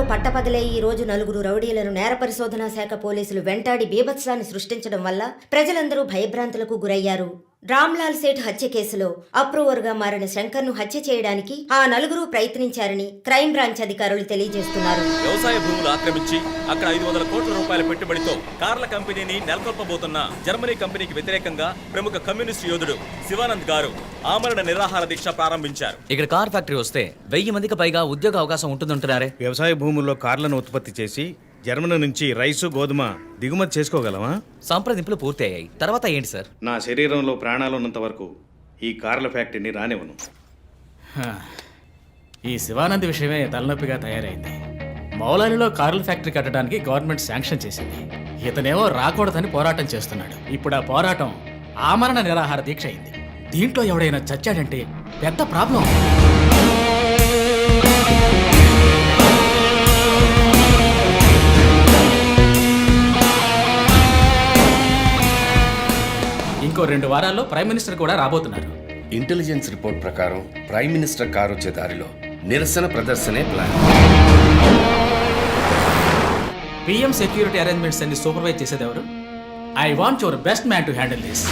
జిల్లాలో పట్టపగలే ఈ రోజు నలుగురు రౌడీలను నేర పరిశోధనా శాఖ పోలీసులు వెంటాడి బీభత్సాన్ని సృష్టించడం వల్ల ప్రజలందరూ భయభ్రాంతులకు గురయ్యారు. రామ్లాల్ సేఠ్ హత్య కేసులో అప్రూవర్గా మారిన శంకర్ను హత్య చేయడానికి ఆ నలుగురు ప్రయత్నించారని క్రైమ్ బ్రాంచ్ అధికారులు తెలియజేస్తున్నారు. వ్యవసాయ భూములు ఆక్రమించి అక్కడ 500 కోట్ల రూపాయల పెట్టుబడితో కార్ల కంపెనీని నెలకొల్పబోతున్న జర్మనీ కంపెనీకి వ్యతిరేకంగా ప్రముఖ కమ్యూనిస్ట్ యోధుడు శివానంద్ గారు ఆమరణ నిరాహార దీక్ష ప్రారంభించారు. ఇక్కడ కార్ ఫ్యాక్టరీ వస్తే 1000 మందికి పైగా ఉద్యోగ అవకాశం ఉంటుందంటున్నారే. వ్యవసాయ భూముల్లో కార్లను ఉత్పత్తి చేసి జర్మనీ నుంచి రైసు గోధుమ దిగుమతి చేసుకోగలమా? సంప్రదింపులు పూర్తి అయ్యాయి. తర్వాత ఏంటి సార్? నా శరీరంలో ప్రాణాలు ఉన్నంత వరకు ఈ కార్ల ఫ్యాక్టరీని రానివ్వను. ఈ శివానంద్ విషయమే తలనొప్పిగా తయారైంది. మౌలాలిలో కార్ల ఫ్యాక్టరీ కట్టడానికి గవర్నమెంట్ శాంక్షన్ చేసింది. ఇతనేమో రాకూడదని పోరాటం చేస్తున్నాడు. ఇప్పుడు ఆ పోరాటం ఆమరణ నిరాహార దీక్ష అయింది. దీంట్లో ఎవడైనా చచ్చాడంటే పెద్ద ప్రాబ్లం. ఇంకో 2 వారాల్లో ప్రైమ్ మినిస్టర్ కూడా రాబోతున్నారు. ఇంటెలిజెన్స్ రిపోర్ట్ ప్రకారం ప్రైమ్ మినిస్టర్ కారు వచ్చే దారిలో నిరసన ప్రదర్శనే ప్లాన్. పిఎం సెక్యూరిటీ అరేంజ్మెంట్స్ అన్ని సూపర్వైజ్ చేసేది ఎవరు? I want your best man to handle this.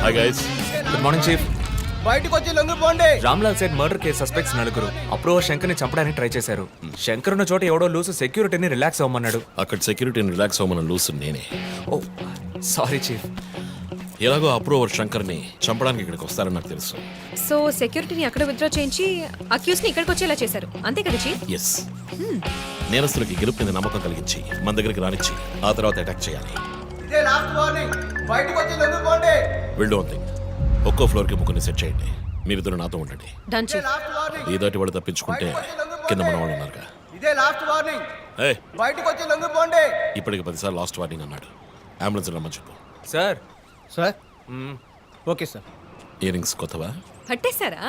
Hi guys. Good morning chief. బయటికి వచ్చి లొంగిపోండి. Ramlal Seth murder case suspects నలుగురు అప్రూవర్ శంకర్ని చంపడానికి ట్రై చేశారు. శంకర్ ఉన్న చోట ఎవడో లూసు సెక్యూరిటీని రిలాక్స్ అవ్వమన్నాడు. అక్కడ సెక్యూరిటీని రిలాక్స్ అవ్వమన్న లూసు నేనే. ఓ సారీ చీఫ్. ఎలాగో అప్రూవర్ శంకర్ని చంపడానికి ఇక్కడికి వస్తారని నాకు తెలుసు. సో సెక్యూరిటీని అక్కడ విత్డ్రా చేయించి అక్యూస్ని ఇక్కడికి వచ్చేలా చేశారు, అంతే కదా చీఫ్? ఎస్. నేరస్తులకి గెలుపు మీద నమ్మకం కలిగించి మన దగ్గరికి రానిచ్చి ఆ తర్వాత అటాక్ చేయాలి. ఇదే లాస్ట్ వార్నింగ్. బయటికి వచ్చి లొంగిపోండి. Will do one thing. ఒక్కో ఫ్లోర్కి ముగ్గురిని సెట్ చేయండి. మీరిద్దరు నాతో ఉండండి. Done chief. Last warning. ఈ దాటి వాళ్ళు తప్పించుకుంటే కింద మన వాళ్ళు ఉన్నారుగా. ఇదే లాస్ట్ వార్నింగ్. ఏ బయటికి వచ్చి లొంగిపోండి. ఇప్పటికి 10 సార్లు లాస్ట్ వార్నింగ్ అన్నాడు. అంబులెన్స్ రమ్మని చెప్పు. Sir sir okay sir. Earrings కొత్తవా? పట్టేశారా?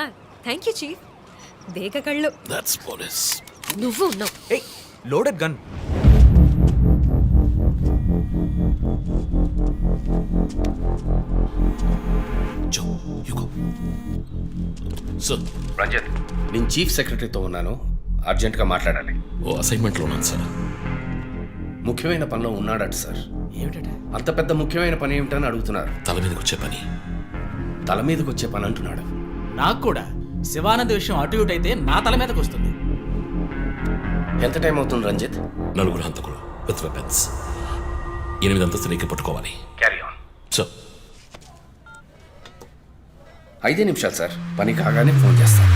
Thank you chief. దేక కళ్ళు. That's police. నువ్వు ఉన్నావు. ఏయ్ లోడెడ్ గన్. జో యు గో. సార్ రంజిత్, నేను చీఫ్ సెక్రటరీతో ఉన్నాను. అర్జెంటుగా మాట్లాడాలి. ఓ అసైన్మెంట్లో ఉన్నాను సార్. ముఖ్యమైన పనిలో ఉన్నాడట సార్. ఏమిటంటే అంత పెద్ద ముఖ్యమైన పని ఏమిటని అడుగుతున్నారు. తల మీదకి వచ్చే పని. తల మీదకి వచ్చే పని అంటున్నాడు. నాకు కూడా శివానంద్ విషయం అటు ఇటు అయితే నా తల మీదకి వస్తుంది. ఎంత టైం అవుతుంది రంజిత్? 4 హంతకులు విత్ వెపన్స్. 8 అంతస్తులు ఎక్కి పట్టుకోవాలి. Carry on. సార్ 5 నిమిషాలు సార్. పని కాగానే ఫోన్ చేస్తాను.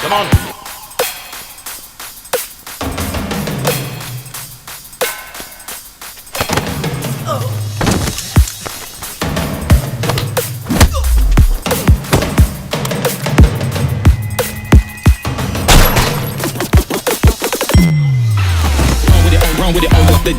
Come on. హలో,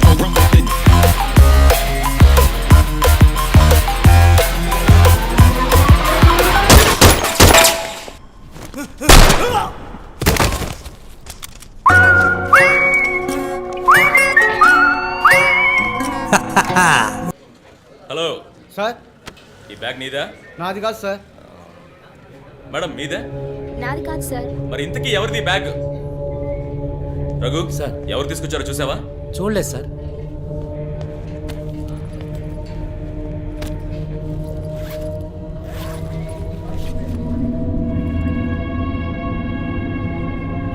సార్ ఈ బ్యాగ్ నీదా? నాది కాదు సార్. మేడం మీదే? నాది కాదు సార్. మరి ఇంతకీ ఎవరిది బ్యాగ్? రఘు సార్. ఎవరు తీసుకొచ్చారో చూసావా? చూడలేదు సార్.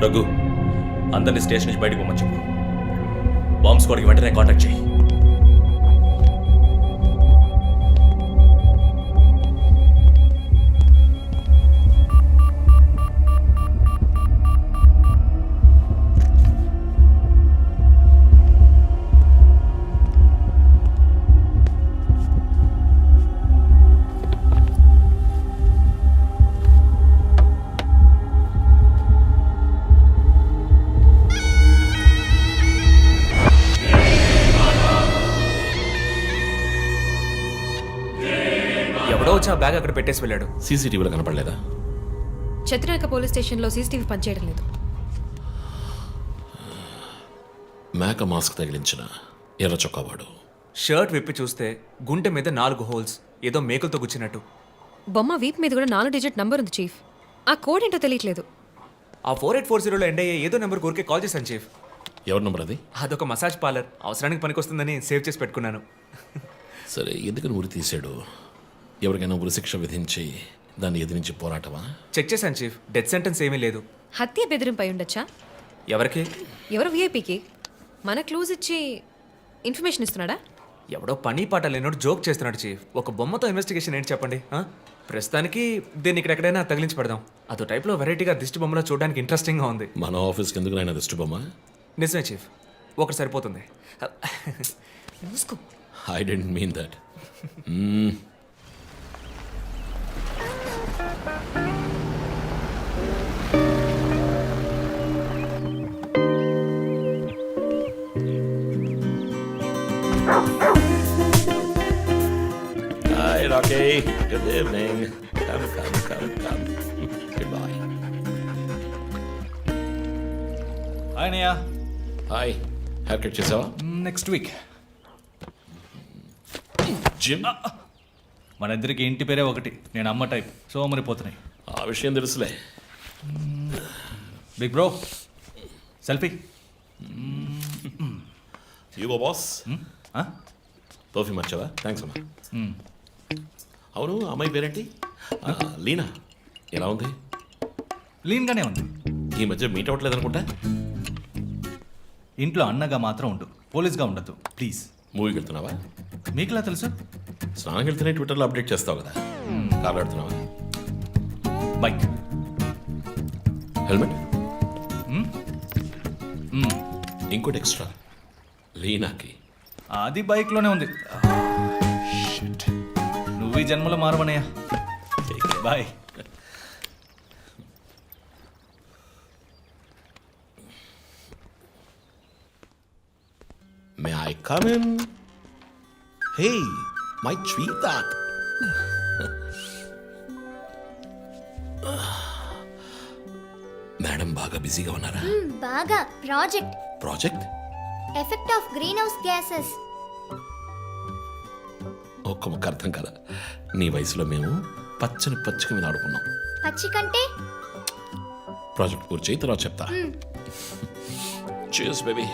రఘు, అందరినీ స్టేషన్ నుంచి బయటకు పోమని చెప్పు. బాంబ్ స్క్వాడ్కి వెంటనే కాంటాక్ట్ చేయి. ఎవడో వచ్చి ఆ బ్యాగ్ అక్కడ పెట్టేసి వెళ్ళాడు. సీసీటీవీలో కనపడలేదా? చత్రనాక పోలీస్ స్టేషన్లో సీసీటీవీ పనిచేయడం లేదు. మేక మాస్క్ తగిలించిన ఎర్ర చొక్కావాడు. షర్ట్ విప్పి చూస్తే గుంటె మీద 4 హోల్స్, ఏదో మేకులతో గుచ్చినట్టు. బొమ్మ వీప్ మీద కూడా 4 డిజిట్ నంబర్ ఉంది చీఫ్. ఆ కోడ్ ఏంటో తెలియట్లేదు. ఆ 4840లో ఎండ్ అయ్యే ఏదో నెంబర్ ఊరికే కాల్ చేశాను చీఫ్. ఎవరి నంబర్ అది? అదొక మసాజ్ పార్లర్, అవసరానికి పనికొస్తుందని సేవ్ చేసి పెట్టుకున్నాను. సరే, ఎందుకని ఉరి తీశాడు? ఎవరికైనా ఉరి శిక్ష విధించి దాన్ని ఎదిరించి పోరాటమా? చెక్ చేశాను చీఫ్, డెత్ సెంటెన్స్ ఏమీ లేదు. హత్య బెదిరింపై ఉండొచ్చా? ఎవరికి? ఎవరు వీఐపీకి మన క్లూజ్ ఇచ్చి ఇన్ఫర్మేషన్ ఇస్తున్నాడా? ఎవడో పని పాట లేనోడు జోక్ చేస్తున్నాడు చీఫ్. ఒక బొమ్మతో ఇన్వెస్టిగేషన్ ఏంటి చెప్పండి? ప్రస్తుతానికి దీన్ని ఇక్కడెక్కడైనా తగిలించి పెడదాం. అదో టైప్లో వెరైటీగా దిష్టి బొమ్మలో చూడడానికి ఇంట్రెస్టింగ్గా ఉంది. మన ఆఫీస్కి ఎందుకు నాయన దిష్టి బొమ్మ? నిజమే చీఫ్, ఒకటి సరిపోతుంది. మూసుకో. I didn't mean that. Hi, Rocky. Good evening. Come. Goodbye. ఆయనయ్య Hi. Haircut చేసావా? Next week. జిమ్? మన ఇద్దరికి ఇంటి పేరే ఒకటి. నేను అమ్మ టైప్, సోమరిపోతున్నాయి. ఆ విషయం తెలుసులే. Big bro, selfie. ఇగో బాస్. టోఫీ మర్చావా? థ్యాంక్స్ అమ్మా. అవును, అమ్మాయి పేరేంటి? లీనా. ఎలా ఉంది? లీన్గానే ఉంది. ఈ మధ్య మీట్ అవ్వట్లేదు అనుకుంటా. ఇంట్లో అన్నగా మాత్రం ఉండు, పోలీస్గా ఉండద్దు ప్లీజ్. మూవీకి వెళ్తున్నావా? మీకులా తెలుసు? స్నానం వెళ్తేనే ట్విట్టర్లో అప్డేట్ చేస్తావు కదా. కార్ ఆడుతున్నావా? బైక్. హెల్మెట్? ఇంకోటి ఎక్స్ట్రా లీనాకి. అది బైక్లోనే ఉంది. నువ్వు ఈ జన్మలో మారవనయ్యా. Bye. May I come in? Hey my sweet. Madam బాగా బిజీగా ఉన్నారా? బాగా. Project? Effect of greenhouse gases. ఒక్క ముక్క అర్థం కదా. నీ వయసులో మేము పచ్చని పచ్చిక మీద ఆడుకున్నాం. పచ్చి కంటే ప్రాజెక్ట్ పూర్తి చేయి, తర్వాత చెప్తా. Cheers, baby.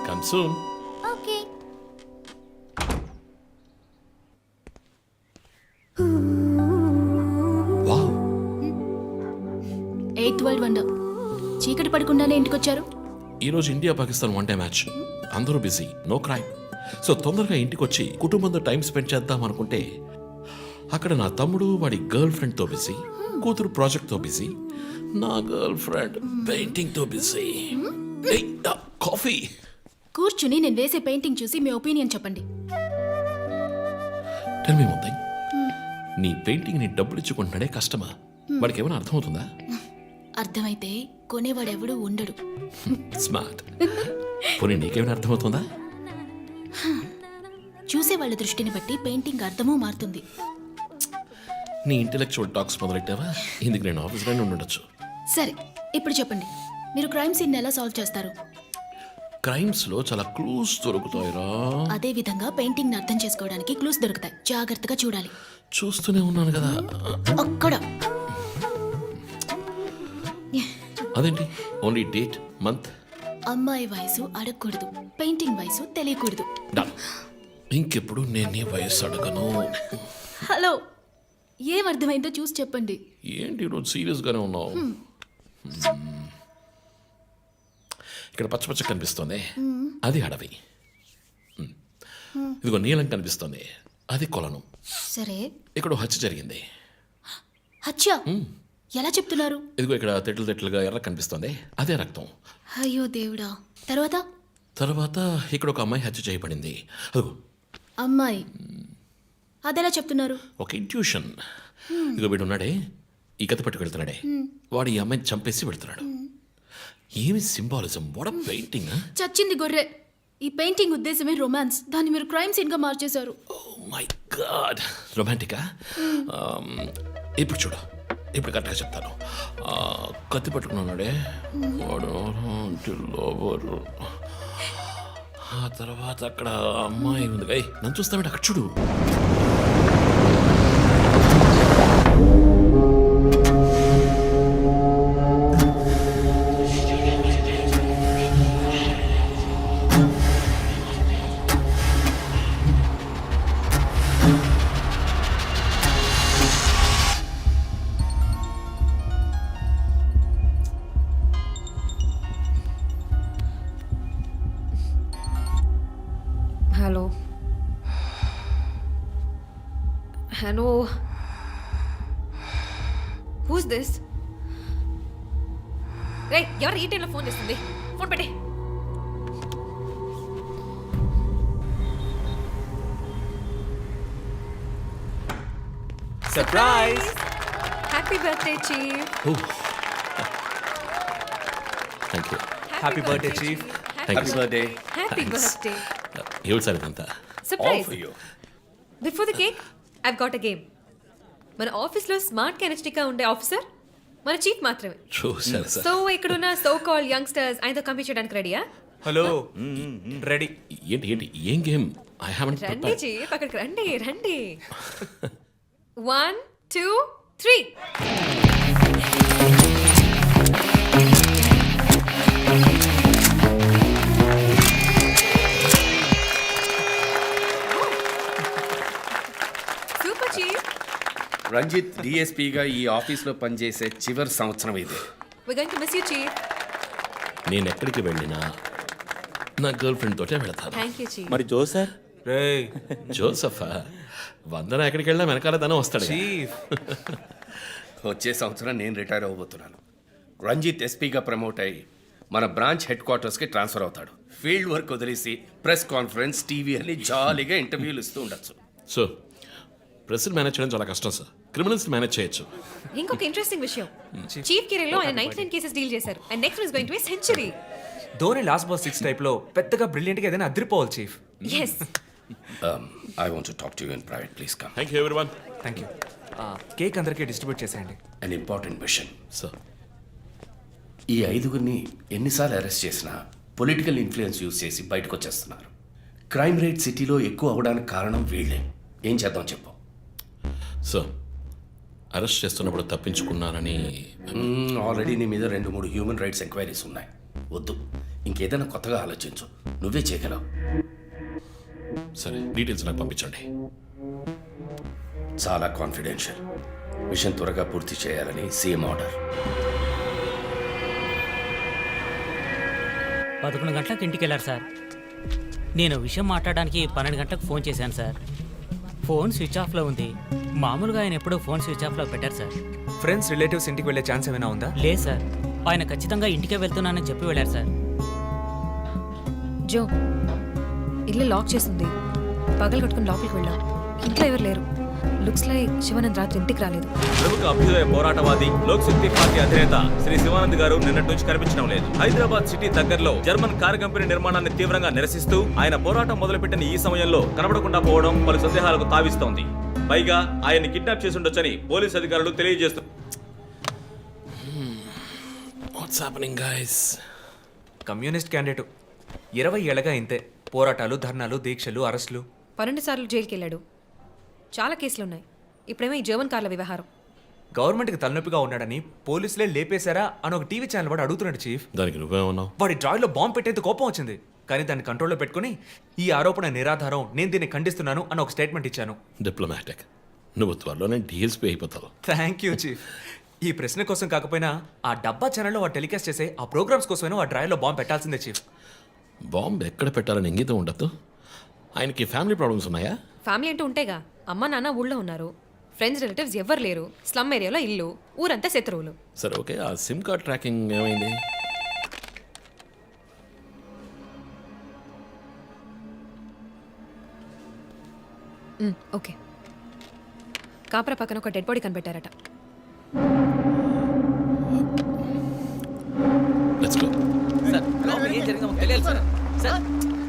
Come soon. Okay. Wow. 8th world wonder. చీకటి పడకుండానే ఇంటికొచ్చారు. ఈరోజు India Pakistan one day match. అందరూ బిజీ, నో క్రైమ్. సో తొందరగా ఇంటికి వచ్చి కుటుంబంతో టైం స్పెండ్ చేద్దాం అనుకుంటే అక్కడ నా తమ్ముడు వాడి గర్ల్ ఫ్రెండ్తో బిజీ, కూతురు ప్రాజెక్ట్తో బిజీ, నా గర్ల్ ఫ్రెండ్ పెయింటింగ్తో బిజీ. కాఫీ. కూర్చుని నేను వేసే పెయింటింగ్ చూసి మీ ఒపీనియన్ చెప్పండి. Tell me one thing. నీ పెయింటింగ్ ని డబ్బులు ఇచ్చుకుంటున్నాడే కష్టమా? వాడికి ఏమైనా అర్థమవుతుందా? అర్థమైతే కొనేవాడెవడూ ఉండడు. స్మార్ట్. పోనీ నీకేమైనా అర్థమవుతుందా? చూసేవాళ్ళ దృష్టిని బట్టి పెయింటింగ్ అర్థమూ మారుతుంది. నీ ఇంటెలెక్చువల్ టాక్స్ మొదలెట్టావా? ఇందుకు నేను ఆఫీస్లోనే ఉండొచ్చు. సరే, ఇప్పుడు చెప్పండి, మీరు క్రైమ్ సీన్ ఎలా సాల్వ్ చేస్తారు? క్రైమ్స్లో చాలా క్లూస్ దొరుకుతాయిరా. అదే విధంగా పెయింటింగ్ ని అర్థం చేసుకోవడానికి క్లూస్ దొరుకుతాయి. జాగ్రత్తగా చూడాలి. చూస్తూనే ఉన్నాను కదా. అక్కడ అదేంటి ఓన్లీ డేట్ మంత్? అమ్మాయి వయసు అడగకూడదు, పెయింటింగ్ వయసు తెలియకూడదు. డన్. ఇంకెప్పుడు నేను నీ వయస్సు అడగను. హలో, ఏం అర్థమైందో చూసి చెప్పండి. ఏంటి ఈరోజు సీరియస్గానే ఉన్నావు? ఇక్కడ పచ్చ పచ్చ కనిపిస్తోంది, అది అడవి. ఇదిగో నీలం కనిపిస్తోంది, అది కొలను. సరే, ఇక్కడ ఓ హత్య జరిగింది. హత్య ఎలా చెప్తున్నారు? ఇదిగో ఇక్కడ తెట్లు తెట్లుగా ఎర్ర కనిపిస్తోంది, అదే రక్తం. అయ్యో దేవుడా. తర్వాత? తర్వాత ఇక్కడ ఒక అమ్మాయి హత్య చేయబడింది. అదిగో అమ్మాయి, అదెలా చెప్తున్నారు? ఒక ఇంట్యూషన్. ఇదిగో వీడు ఉన్నాడే, ఈ కథ పట్టుకు వెళ్తున్నాడే, వాడు ఈ అమ్మాయిని చంపేసి వెళ్తున్నాడు. ఏమి సింబాలిజం, వాట్ పెయింటింగ్. చచ్చింది గొర్రె. ఈ పెయింటింగ్ ఉద్దేశమే రొమాన్స్, దాన్ని మీరు క్రైమ్ సీన్ గా మార్చేశారు. ఓ మై గాడ్, రొమాంటికా? ఇప్పుడు చూడు, ఇప్పుడు కరెక్ట్గా చెప్తాను. కత్తి పట్టుకున్నాడే వాడు లోబరు. ఆ తర్వాత అక్కడ అమ్మాయి ఉంది. నన్ను చూస్తామంటే అక్కడ చూడు. Hello hello, who's this? రే, ఎవరు ఈ టైంలో ఫోన్ చేస్తుంది? ఫోన్ పెట్టే. Surprise! Happy birthday chief. Thank you. Happy birthday chief. Thank you. Birthday. Happy birthday. ఏమిటి సార్ ఇదంతా? Surprise. Before the cake I've got a game. మన ఆఫీస్లో స్మార్ట్ కెనెస్టిక్గా ఉండే ఆఫీసర్ మన చీఫ్ మాత్రమే. చూసారు సార్. సో ఇక్కడున్న సో కాల్ యంగ్స్టర్స్ ఆయనతో కంపీట్ చేయడానికి రెడీయా? Hello, ready. ఏంటి ఏంటి ఏం గేమ్? ఐ హావెంట్ రండి ప్రిపేర్డ్. చీఫ్, అక్కడికి రండి రండి. 1 2 3. Super chief. రంజిత్ డిఎస్పీగా ఈ ఆఫీస్లో పనిచేసే చివరి సంవత్సరం ఇది. We're going to miss you, chief. నేను ఎక్కడికి వెళ్ళినా నా గర్ల్ ఫ్రెండ్ తోటే వెళతాను. Thank you, chief. మరి జో సార్? రే జోసఫా, వందన ఎక్కడికి వెళ్ళినా వెనకాల తనే వస్తాడు. చీఫ్, వచ్చే సంవత్సరం నేను రిటైర్ అవ్వబోతున్నాను. రంజిత్ ఎస్పీగా ప్రమోట్ అయ్యి మన బ్రాంచ్ హెడ్ క్వార్టర్స్కి ట్రాన్స్ఫర్ అవుతాడు. ఫీల్డ్ వర్క్ వదిలేసి ప్రెస్ కాన్ఫరెన్స్, టీవీ అని జాలీగా ఇంటర్వ్యూలు ఇస్తూ ఉండొచ్చు. సో ప్రెస్ని మేనేజ్ చేయడం చాలా కష్టం సార్. క్రిమినల్స్ని మేనేజ్ చేయొచ్చు. ఇంకొక ఇంట్రెస్టింగ్ విషయం, చీఫ్ కెరీర్లో ఆయన 99 కేసెస్ డీల్ చేశారు and next is going to be century. Dhoni last బాస్ 6 టైప్లో పెద్దగా బ్రిలియంట్గా ఏదైనా అదిరిపోవాలి chief. yes. I want to talk to you in private, please come. Thank you everyone. Thank you. Cake అందరికీ డిస్ట్రిబ్యూట్ చేసేయండి. An important machine. సార్, ఈ 5గురిని ఎన్నిసార్లు అరెస్ట్ చేసినా పొలిటికల్ ఇన్ఫ్లుయెన్స్ యూజ్ చేసి బయటకు వచ్చేస్తున్నారు. క్రైమ్ రేట్ సిటీలో ఎక్కువ అవడానికి కారణం వీళ్ళే. ఏం చేద్దాం చెప్పు. సార్, అరెస్ట్ చేస్తున్నప్పుడు తప్పించుకున్నారని ఆల్రెడీ నీ మీద 2-3 హ్యూమన్ రైట్స్ ఎంక్వైరీస్ ఉన్నాయి. వద్దు, ఇంకేదైనా కొత్తగా ఆలోచించు. నువ్వే చేయగలవు. సరే, డీటెయిల్స్ నాకు పంపించండి. చాలా కాన్ఫిడెన్షియల్. మిషన్ త్వరగా పూర్తి చేయాలని సీఎం ఆర్డర్. 11 గంటలకు ఇంటికి వెళ్ళారు సార్. నేను విషయం మాట్లాడడానికి 12 గంటలకు ఫోన్ చేశాను సార్. ఫోన్ స్విచ్ ఆఫ్లో ఉంది. మామూలుగా ఆయన ఎప్పుడూ ఫోన్ స్విచ్ ఆఫ్లో పెట్టారు సార్. ఫ్రెండ్స్, రిలేటివ్స్ ఇంటికి వెళ్ళే ఛాన్స్ ఏమైనా ఉందా? లేదు సార్, ఆయన ఖచ్చితంగా ఇంటికే వెళ్తున్నానని చెప్పి వెళ్ళారు సార్. జో, ఇల్లు లాక్ చేసింది. పగలు కట్టుకుని లోపలికి వెళ్ళాం. ఇంట్లో ఎవరు లేరు. లుక్స్ లైక్ శివానంద్ రాత్రి ఇంటికి రాలేదు. ప్రముఖ అభ్యుదయ పోరాటవాది లోక్ శక్తి పార్టీ అధినేత శ్రీ శివానంద్ గారు నిన్నటి నుంచి కనిపించడం లేదు. హైదరాబాద్ సిటీ దగ్గరలో జర్మన్ కార్ కంపెనీ నిర్మాణాన్ని తీవ్రంగా నిరసిస్తూ ఆయన పోరాటం మొదలుపెట్టిన ఈ సమయంలో కనబడకుండా పోవడం పలు సందేహాలకు తావిస్తోంది. పైగా ఆయన్ని కిడ్నాప్ చేసి ఉండొచ్చని పోలీసు అధికారులు తెలియజేస్తున్నారు. What's happening guys? Communist candidate 20 ఏళ్ళగా ఇంతే. పోరాటాలు, ధర్నాలు, దీక్షలు, అరెస్టులు. 12 సార్లు జైలుకి వెళ్ళాడు. చాలా కేసులున్నాయి. ఇప్పుడేమో ఈ జర్మన్ కార్ల వ్యవహారం. గవర్నమెంట్కి తలనొప్పిగా ఉన్నాడని పోలీసులే లేపేశారా అని ఒక టీవీ ఛానల్ వాడు అడుగుతున్నాడు చీఫ్. దానికి నువ్వేమన్నావు? వాడి డ్రాయిలో బాంబు పెట్టేందుకు కోపం వచ్చింది, కానీ దాన్ని కంట్రోల్లో పెట్టుకుని ఈ ఆరోపణ నిరాధారం, నేను దీన్ని ఖండిస్తున్నాను అని ఒక స్టేట్మెంట్ ఇచ్చాను. డిప్లొమాటిక్. నువ్వు త్వరలోనే డిఎస్పీ అయిపోతావు. Thank you chief. ఈ ప్రశ్న కోసం కాకపోయినా ఆ డబ్బా ఛానల్లో వాడు టెలికాస్ట్ చేసే ఆ ప్రోగ్రామ్స్ కోసమైనా ఆ డ్రాయిలో బాంబు పెట్టాల్సిందే చీఫ్. బాంబు ఎక్కడ పెట్టాలని ఇంగితం ఉండదు. ఆయనకి ఫ్యామిలీ ప్రాబ్లమ్స్ ఉన్నాయా? ఫ్యామిలీ అంటూ ఉంటేగా. అమ్మ నాన్న ఊళ్ళో ఉన్నారు, ఫ్రెండ్స్ రిలేటివ్స్ ఎవ్వరు లేరు, స్లమ్ ఏరియాలో ఇల్లు, ఊరంతా శత్రువులు. సరే ఓకే, ఆ సిమ్ కార్డ్ ట్రాకింగ్ ఏమైంది? ఓకే. కాపర పక్కన ఒక డెడ్ బాడీ కనిపెట్టారట. Let's go. సార్ లోపల ఏం జరిగిందో మాకు తెలియాలి సార్. సార్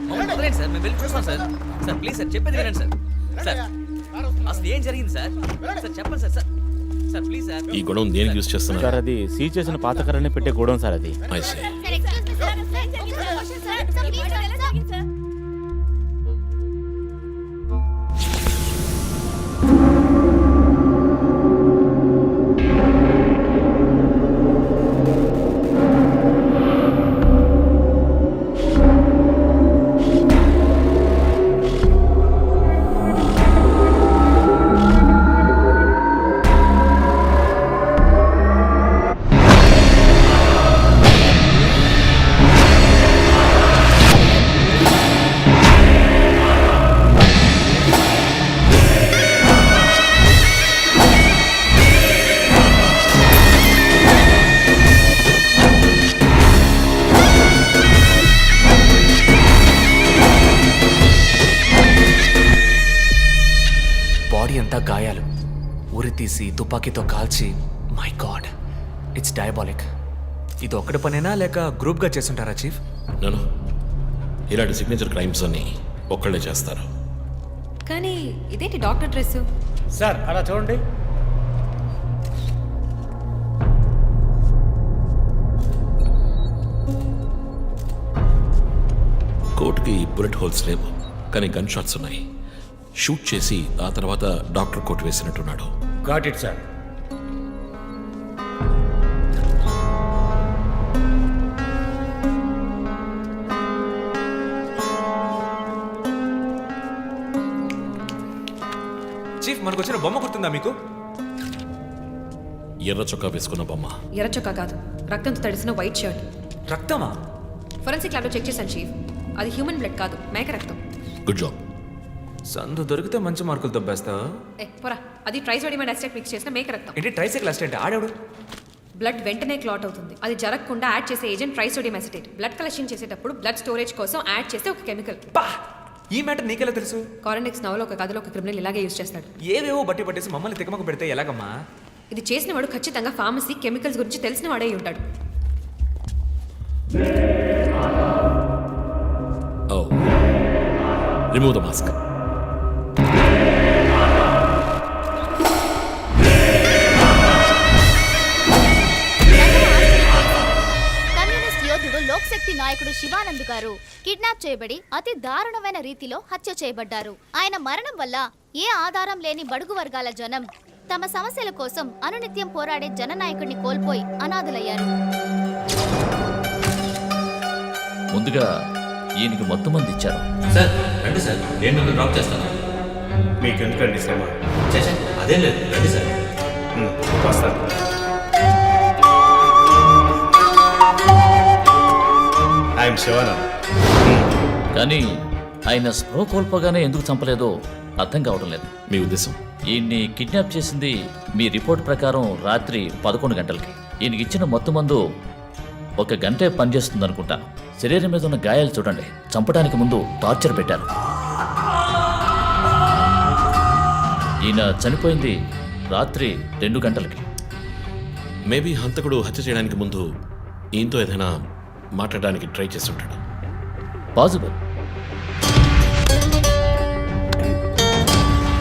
మమ్మల్ని వదిలేండి సార్, మేము వెళ్ళి చూస్తాం సార్. సార్ ప్లీజ్ సార్, చెప్పేది వినండి సార్. సార్ అసలు ఏం జరిగింది సార్? సార్ చెప్పండి sir. Sir sir please sir. ఈ గొడవ దేనికి యూజ్ చేస్తున్నారు? సార్ అది సీజ్ చేసిన పాత కర్రని పెట్టే గోడౌన్ సార్ అది. I see. బాడీ అంతా గాయాలు, ఉరి తీసి తుపాకీతో కాల్చి. My God, it's diabolic. ఇది ఒక్కడి పనేనా లేక గ్రూప్గా చేస్తుంటారా చీఫ్? నేను ఇలాంటి సిగ్నేచర్ క్రైమ్స్ అన్ని ఒక్కళ్ళే చేస్తారు. కానీ ఇదేంటి డాక్టర్ డ్రెస్? సార్ అలా చూడండి. కోర్టుకి బుల్లెట్ హోల్స్ లేవు, కానీ గన్ షాట్స్ ఉన్నాయి. షూట్ చేసి ఆ తర్వాత డాక్టర్ కోట్ వేసినట్టున్నాడు. Got it sir. చీఫ్, మనకు వచ్చిన బొమ్మ గుర్తుందా మీకు? ఎర్ర చొక్కా వేసుకున్న బొమ్మ. ఎర్ర చొక్కా కాదు, రక్తంతో తడిసిన వైట్ షర్ట్. రక్తమా? ఫోరెన్సిక్ ల్యాబ్లో చెక్ చేశాను చీఫ్. అది హ్యూమన్ బ్లడ్ కాదు, మేక రక్తం. Good job. సందు దొరికితే మంచి మార్కులు దొబ్బేస్తా. పోరా, అది ట్రైసోడియం అసిటేట్ మిక్స్ చేసిన మేక రక్తం. ఏంటి ట్రైసైకిల్ అసిస్టెంట్? ఆడేవాడు. బ్లడ్ వెంటనే క్లాట్ అవుతుంది. అది జరగకుండా యాడ్ చేసే agent trisodium acetate. Blood collection చేసేటప్పుడు బ్లడ్ స్టోరేజ్ కోసం యాడ్ చేసే ఒక కెమికల్. ఈ మ్యాటర్ నీకెలా తెలుసు? కారెనిక్స్ నవలో ఒక కథలో ఒక క్రిమినల్ ఇలాగే యూజ్ చేస్తాడు. ఏవేవో బట్టి పట్టేసి మమ్మల్ని తికమక పెడితే ఎలాగమ్మా? ఇది చేసిన వాడు ఖచ్చితంగా ఫార్మసీ, కెమికల్స్ గురించి తెలిసిన వాడే ఉంటాడు. Oh. Remove the mask. Communist యోధుడు లోక్శక్తి నాయకుడు శివానంద్ గారు కిడ్నాప్ చేయబడి అతి దారుణమైన రీతిలో హత్య చేయబడ్డారు. ఆయన మరణం వల్ల ఏ ఆధారం లేని బడుగు వర్గాల జనం తమ సమస్యల కోసం అనునిత్యం పోరాడే జననాయకుడిని కోల్పోయి అనాథులయ్యారు. ముందుగా ఈయనకి మొత్తం మంది ఇచ్చారు. సార్ రండి సార్, నేను మిమ్మల్ని డ్రాప్ చేస్తాను. మీకు ఎందుకండి శ్రమ? అదేం లేదు, రండి సార్. వస్తాను. ఐఎమ్ శివానంద్. కానీ ఆయన స్పృహ కోల్పోగానే ఎందుకు చంపలేదో అర్థం కావడం లేదు. మీ ఉద్దేశం? ఈయన్ని కిడ్నాప్ చేసింది మీ రిపోర్ట్ ప్రకారం రాత్రి 11 గంటలకి. ఈయనకి ఇచ్చిన మొత్తం మందు 1 గంటే పనిచేస్తుంది అనుకుంటాను. శరీరం మీద ఉన్న గాయాలు చూడండి, చంపడానికి ముందు టార్చర్ పెట్టారు. ఈయన చనిపోయింది రాత్రి 2 గంటలకి. మేబీ హంతకుడు హత్య చేయడానికి ముందు ఈయనతో ఏదైనా మాట్లాడడానికి ట్రై చేసి ఉంటాడు. పాసిబుల్.